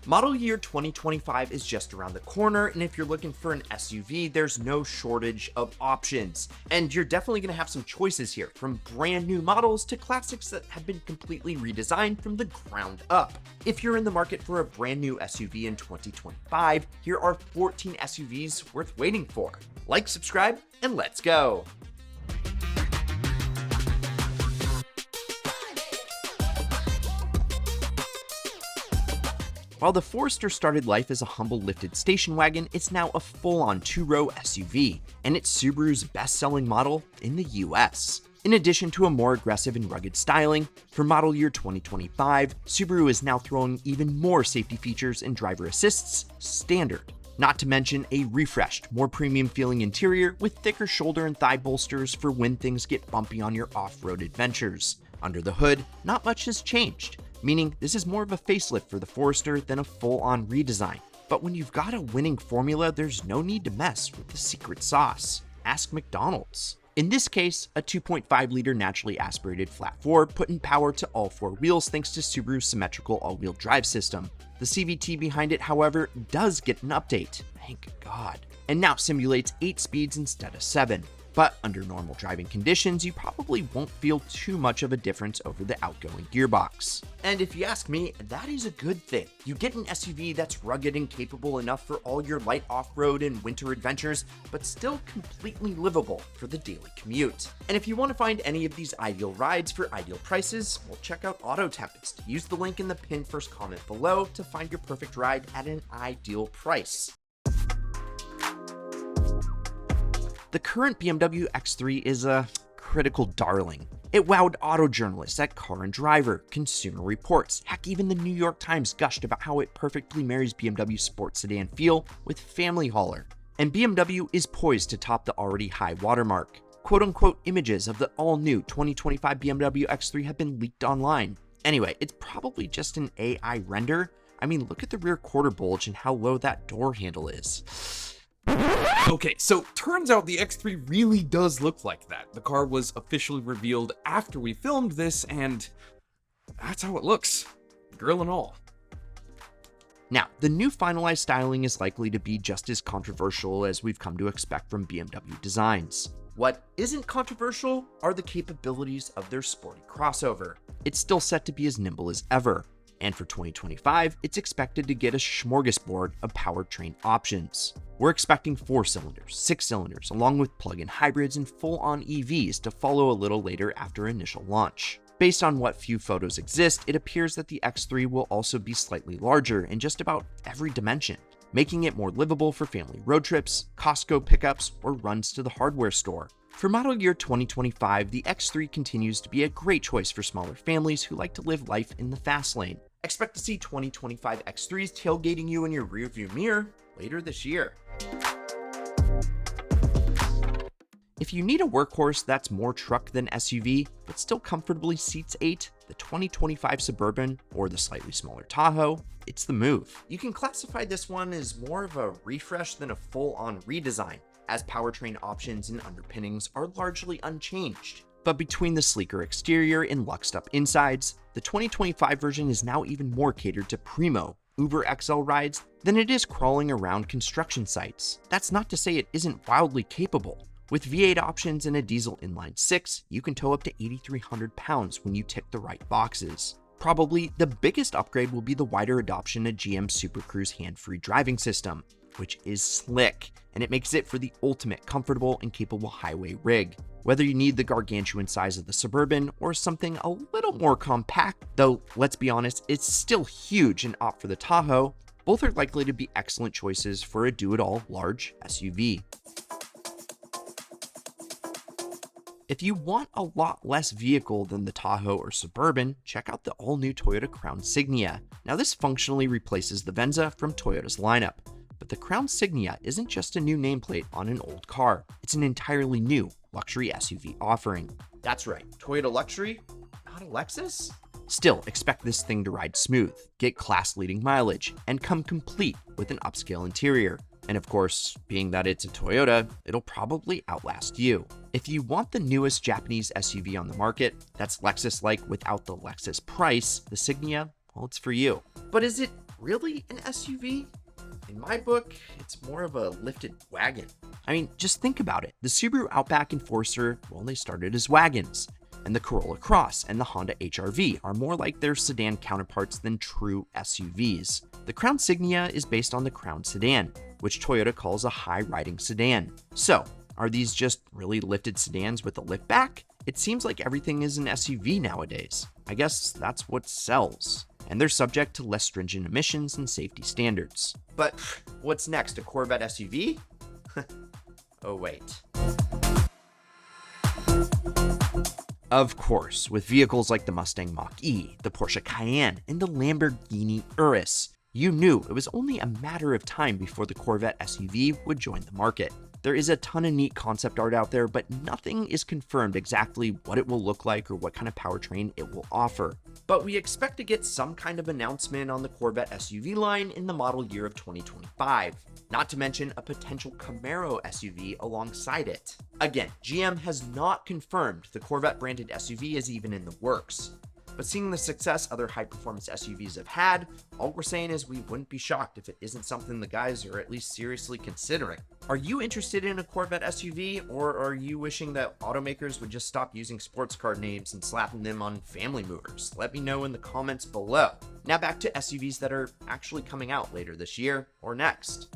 Model year 2025 is just around the corner, and if you're looking for an SUV, there's no shortage of options. And you're definitely going to have some choices here, from brand new models to classics that have been completely redesigned from the ground up. If you're in the market for a brand new SUV in 2025, here are 14 SUVs worth waiting for. Like, subscribe, and let's go! While the Forester started life as a humble lifted station wagon, it's now a full-on two-row SUV, and it's Subaru's best-selling model in the US. In addition to a more aggressive and rugged styling, for model year 2025, Subaru is now throwing even more safety features and driver assists standard. Not to mention a refreshed, more premium-feeling interior with thicker shoulder and thigh bolsters for when things get bumpy on your off-road adventures. Under the hood, not much has changed, meaning this is more of a facelift for the Forester than a full-on redesign. But when you've got a winning formula, there's no need to mess with the secret sauce. Ask McDonald's. In this case, a 2.5-liter naturally aspirated flat four putting power to all four wheels thanks to Subaru's symmetrical all-wheel drive system. The CVT behind it, however, does get an update, thank God, and now simulates 8 speeds instead of 7. But under normal driving conditions, you probably won't feel too much of a difference over the outgoing gearbox. And if you ask me, that is a good thing. You get an SUV that's rugged and capable enough for all your light off-road and winter adventures, but still completely livable for the daily commute. And if you want to find any of these ideal rides for ideal prices, well, check out Auto Tempest. Use the link in the pinned first comment below to find your perfect ride at an ideal price. The current BMW X3 is a critical darling. It wowed auto journalists at Car and Driver, Consumer Reports. Heck, even the New York Times gushed about how it perfectly marries BMW's sports sedan feel with family hauler. And BMW is poised to top the already high watermark. Quote-unquote images of the all-new 2025 BMW X3 have been leaked online. Anyway, it's probably just an AI render. I mean, look at the rear quarter bulge and how low that door handle is. Okay, so turns out the X3 really does look like that. The car was officially revealed after we filmed this, and that's how it looks, grill and all. Now, the new finalized styling is likely to be just as controversial as we've come to expect from BMW designs. What isn't controversial are the capabilities of their sporty crossover. It's still set to be as nimble as ever. And for 2025, it's expected to get a smorgasbord of powertrain options. We're expecting 4 cylinders, 6 cylinders, along with plug-in hybrids and full-on EVs to follow a little later after initial launch. Based on what few photos exist, it appears that the X3 will also be slightly larger in just about every dimension, making it more livable for family road trips, Costco pickups, or runs to the hardware store. For model year 2025, the X3 continues to be a great choice for smaller families who like to live life in the fast lane. Expect to see 2025 X3s tailgating you in your rearview mirror later this year. If you need a workhorse that's more truck than SUV, but still comfortably seats 8, the 2025 Suburban or the slightly smaller Tahoe, it's the move. You can classify this one as more of a refresh than a full-on redesign, as powertrain options and underpinnings are largely unchanged. But between the sleeker exterior and luxed-up insides, the 2025 version is now even more catered to primo, Uber XL rides than it is crawling around construction sites. That's not to say it isn't wildly capable. With V8 options and a diesel inline-6, you can tow up to 8,300 pounds when you tick the right boxes. Probably the biggest upgrade will be the wider adoption of GM Super Cruise hand-free driving system, which is slick, and it makes it for the ultimate comfortable and capable highway rig. Whether you need the gargantuan size of the Suburban or something a little more compact, though let's be honest, it's still huge and opt for the Tahoe, both are likely to be excellent choices for a do-it-all large SUV. If you want a lot less vehicle than the Tahoe or Suburban, check out the all-new Toyota Crown Signia. Now this functionally replaces the Venza from Toyota's lineup, but the Crown Signia isn't just a new nameplate on an old car, it's an entirely new luxury SUV offering. That's right, Toyota luxury, not a Lexus? Still, expect this thing to ride smooth, get class-leading mileage, and come complete with an upscale interior. And of course, being that it's a Toyota, it'll probably outlast you. If you want the newest Japanese SUV on the market, that's Lexus-like without the Lexus price, the Signia, well, it's for you. But is it really an SUV? In my book, it's more of a lifted wagon. I mean, just think about it. The Subaru Outback and Forester, well, they started as wagons. And the Corolla Cross and the Honda HR-V are more like their sedan counterparts than true SUVs. The Crown Signia is based on the Crown sedan, which Toyota calls a high-riding sedan. So, are these just really lifted sedans with a lift back? It seems like everything is an SUV nowadays. I guess that's what sells. And they're subject to less stringent emissions and safety standards. But what's next, a Corvette SUV? Oh wait. Of course, with vehicles like the Mustang Mach-E, the Porsche Cayenne, and the Lamborghini Urus, you knew it was only a matter of time before the Corvette SUV would join the market. There is a ton of neat concept art out there, but nothing is confirmed exactly what it will look like or what kind of powertrain it will offer. But we expect to get some kind of announcement on the Corvette SUV line in the model year of 2025, not to mention a potential Camaro SUV alongside it. Again, GM has not confirmed the Corvette branded SUV is even in the works. But seeing the success other high-performance SUVs have had, all we're saying is we wouldn't be shocked if it isn't something the guys are at least seriously considering. Are you interested in a Corvette SUV, or are you wishing that automakers would just stop using sports car names and slapping them on family movers? Let me know in the comments below. Now back to SUVs that are actually coming out later this year or next.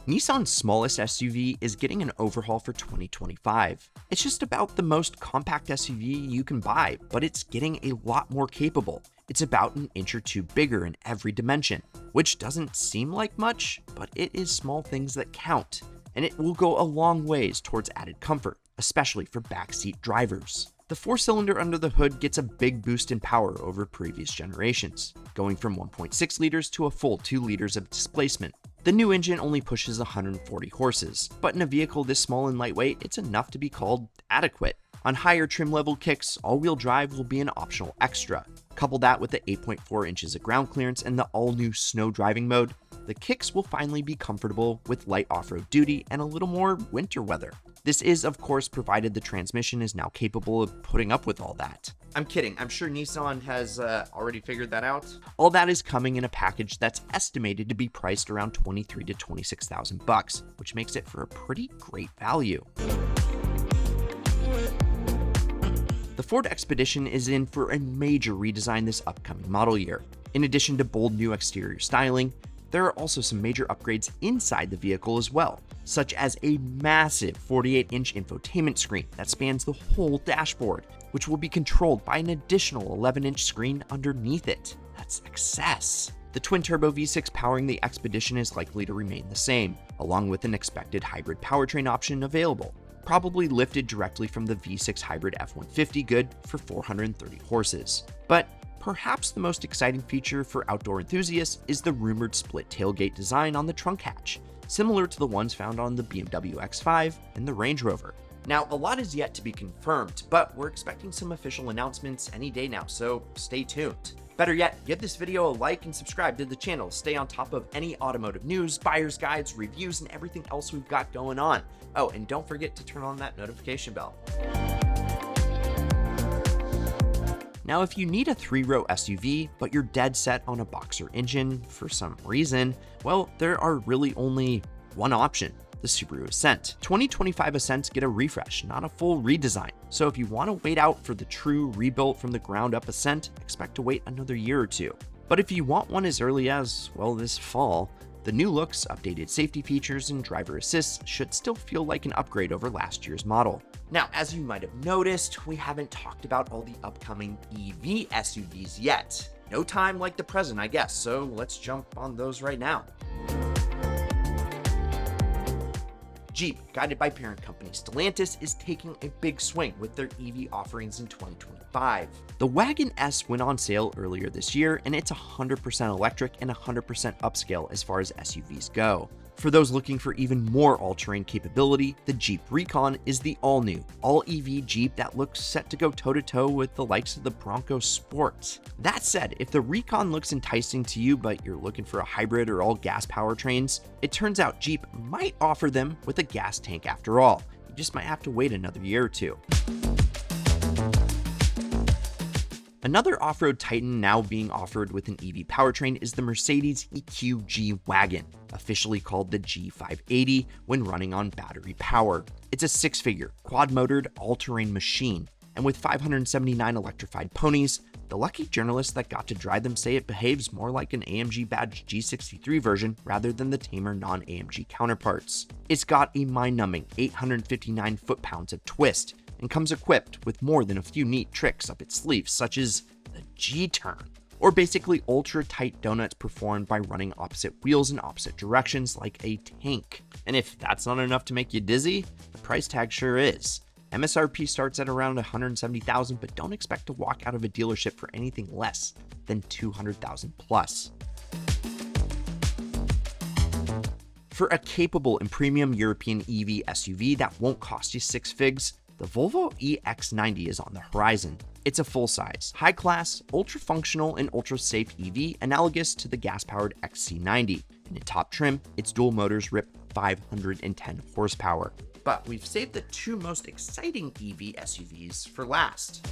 Nissan's smallest SUV is getting an overhaul for 2025. It's just about the most compact SUV you can buy, but it's getting a lot more capable. It's about an inch or two bigger in every dimension, which doesn't seem like much, but it is small things that count, and it will go a long ways towards added comfort, especially for backseat drivers. The 4-cylinder under the hood gets a big boost in power over previous generations, going from 1.6 liters to a full 2 liters of displacement. The new engine only pushes 140 horses, but in a vehicle this small and lightweight, it's enough to be called adequate. On higher trim level kicks, all-wheel drive will be an optional extra. Couple that with the 8.4 inches of ground clearance and the all-new snow driving mode, the kicks will finally be comfortable with light off-road duty and a little more winter weather. This is, of course, provided the transmission is now capable of putting up with all that. I'm kidding, I'm sure Nissan has already figured that out. All that is coming in a package that's estimated to be priced around $23,000 to $26,000, which makes it for a pretty great value. The Ford Expedition is in for a major redesign this upcoming model year. In addition to bold new exterior styling, there are also some major upgrades inside the vehicle as well, such as a massive 48-inch infotainment screen that spans the whole dashboard, which will be controlled by an additional 11-inch screen underneath it. That's excess. The twin-turbo V6 powering the Expedition is likely to remain the same, along with an expected hybrid powertrain option available, probably lifted directly from the V6 hybrid F-150 good for 430 horses. But perhaps the most exciting feature for outdoor enthusiasts is the rumored split tailgate design on the trunk hatch, similar to the ones found on the BMW X5 and the Range Rover. Now, a lot is yet to be confirmed, but we're expecting some official announcements any day now, so stay tuned. Better yet, give this video a like and subscribe to the channel to stay on top of any automotive news, buyer's guides, reviews, and everything else we've got going on. Oh, and don't forget to turn on that notification bell. Now, if you need a 3-row SUV, but you're dead set on a boxer engine for some reason, well, there are really only one option: the Subaru Ascent. 2025 Ascents get a refresh, not a full redesign. So if you want to wait out for the true rebuilt from the ground up Ascent, expect to wait another year or two. But if you want one as early as, well, this fall, the new looks, updated safety features, and driver assist should still feel like an upgrade over last year's model. Now, as you might have noticed, we haven't talked about all the upcoming EV SUVs yet. No time like the present, I guess, so let's jump on those right now. Jeep, guided by parent company Stellantis, is taking a big swing with their EV offerings in 2025. The Wagon S went on sale earlier this year, and it's 100% electric and 100% upscale as far as SUVs go. For those looking for even more all-terrain capability, the Jeep Recon is the all-new, all-EV Jeep that looks set to go toe-to-toe with the likes of the Bronco Sport. That said, if the Recon looks enticing to you but you're looking for a hybrid or all-gas powertrains, it turns out Jeep might offer them with a gas tank after all. You just might have to wait another year or two. Another off-road titan now being offered with an EV powertrain is the Mercedes EQ G-Wagon, officially called the G580 when running on battery power. It's a six-figure, quad-motored, all-terrain machine, and with 579 electrified ponies, the lucky journalists that got to drive them say it behaves more like an AMG badged G63 version rather than the tamer non-AMG counterparts. It's got a mind-numbing 859 foot-pounds of twist, and comes equipped with more than a few neat tricks up its sleeves, such as the G-turn, or basically ultra-tight donuts performed by running opposite wheels in opposite directions like a tank. And if that's not enough to make you dizzy, the price tag sure is. MSRP starts at around $170,000, but don't expect to walk out of a dealership for anything less than $200,000 plus. For a capable and premium European EV SUV that won't cost you six figs, the Volvo EX90 is on the horizon. It's a full-size, high-class, ultra-functional, and ultra-safe EV analogous to the gas-powered XC90. In the top trim, its dual motors rip 510 horsepower. But we've saved the two most exciting EV SUVs for last.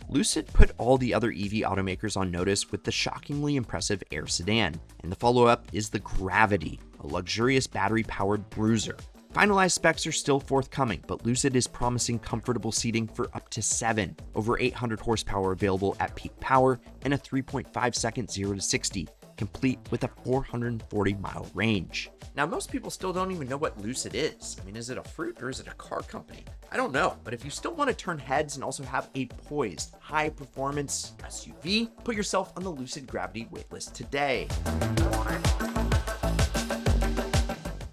Lucid put all the other EV automakers on notice with the shockingly impressive Air sedan, and the follow-up is the Gravity, a luxurious battery-powered bruiser. Finalized specs are still forthcoming, but Lucid is promising comfortable seating for up to 7, over 800 horsepower available at peak power, and a 3.5 second 0 to 60, complete with a 440-mile range. Now, most people still don't even know what Lucid is. I mean, is it a fruit or is it a car company? I don't know, but if you still want to turn heads and also have a poised, high-performance SUV, put yourself on the Lucid Gravity waitlist today.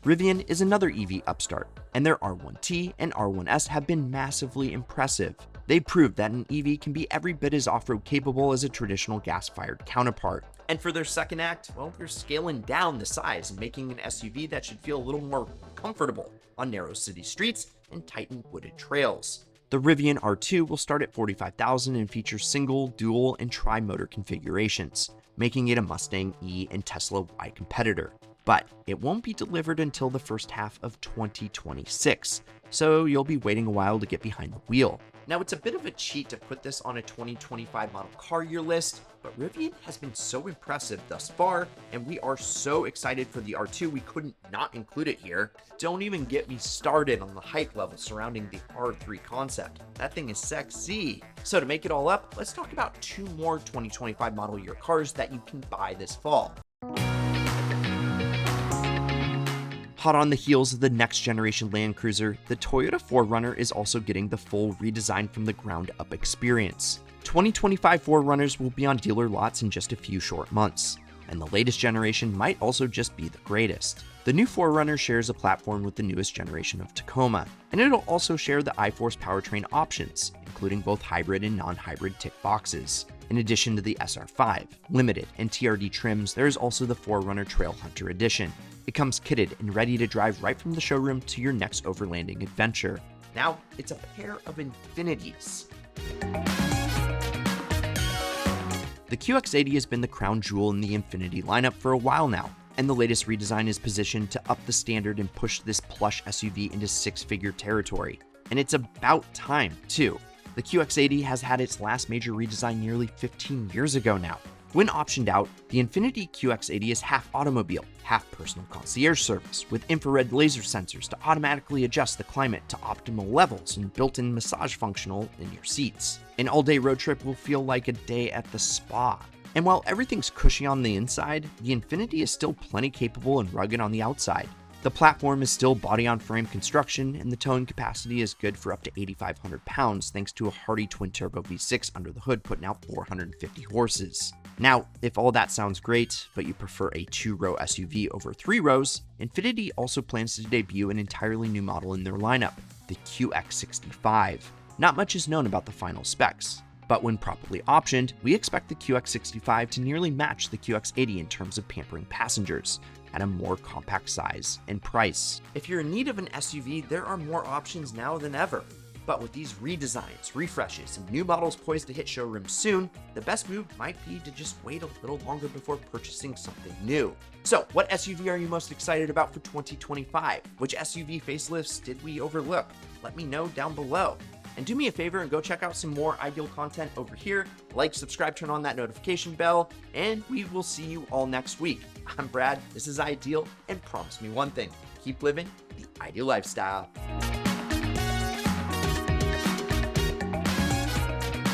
Rivian is another EV upstart, and their R1T and R1S have been massively impressive. They proved that an EV can be every bit as off-road capable as a traditional gas-fired counterpart. And for their second act, well, they're scaling down the size and making an SUV that should feel a little more comfortable on narrow city streets and tightened wooded trails. The Rivian R2 will start at $45,000 and feature single, dual, and tri-motor configurations, making it a Mustang E and Tesla Y competitor. But it won't be delivered until the first half of 2026, so you'll be waiting a while to get behind the wheel. Now, it's a bit of a cheat to put this on a 2025 model car year list, but Rivian has been so impressive thus far, and we are so excited for the R2 we couldn't not include it here. Don't even get me started on the hype level surrounding the R3 Concept. That thing is sexy. So to make it all up, let's talk about two more 2025 model year cars that you can buy this fall. Hot on the heels of the next generation Land Cruiser, the Toyota 4Runner is also getting the full redesign from the ground up experience. 2025 4Runners will be on dealer lots in just a few short months, and the latest generation might also just be the greatest. The new 4Runner shares a platform with the newest generation of Tacoma, and it'll also share the iForce powertrain options, including both hybrid and non-hybrid tick boxes. In addition to the SR5, Limited, and TRD trims, there is also the 4Runner Trail Hunter Edition. It comes kitted and ready to drive right from the showroom to your next overlanding adventure. Now, it's a pair of Infinitis. The QX80 has been the crown jewel in the Infiniti lineup for a while now, and the latest redesign is positioned to up the standard and push this plush SUV into six-figure territory. And it's about time, too. The QX80 has had its last major redesign nearly 15 years ago now. When optioned out, the Infiniti QX80 is half automobile, half personal concierge service, with infrared laser sensors to automatically adjust the climate to optimal levels and built-in massage functional in your seats. An all-day road trip will feel like a day at the spa. And while everything's cushy on the inside, the Infiniti is still plenty capable and rugged on the outside. The platform is still body-on-frame construction, and the towing capacity is good for up to 8,500 pounds thanks to a hardy twin-turbo V6 under the hood putting out 450 horses. Now, if all that sounds great, but you prefer a 2-row SUV over 3 rows, Infiniti also plans to debut an entirely new model in their lineup, the QX65. Not much is known about the final specs, but when properly optioned, we expect the QX65 to nearly match the QX80 in terms of pampering passengers, at a more compact size and price. If you're in need of an SUV, there are more options now than ever. But with these redesigns, refreshes, and new models poised to hit showrooms soon, the best move might be to just wait a little longer before purchasing something new. So, what SUV are you most excited about for 2025? Which SUV facelifts did we overlook? Let me know down below. And do me a favor and go check out some more Ideal content over here. Like, subscribe, turn on that notification bell, and we will see you all next week. I'm Brad, this is Ideal, and promise me one thing, keep living the ideal lifestyle.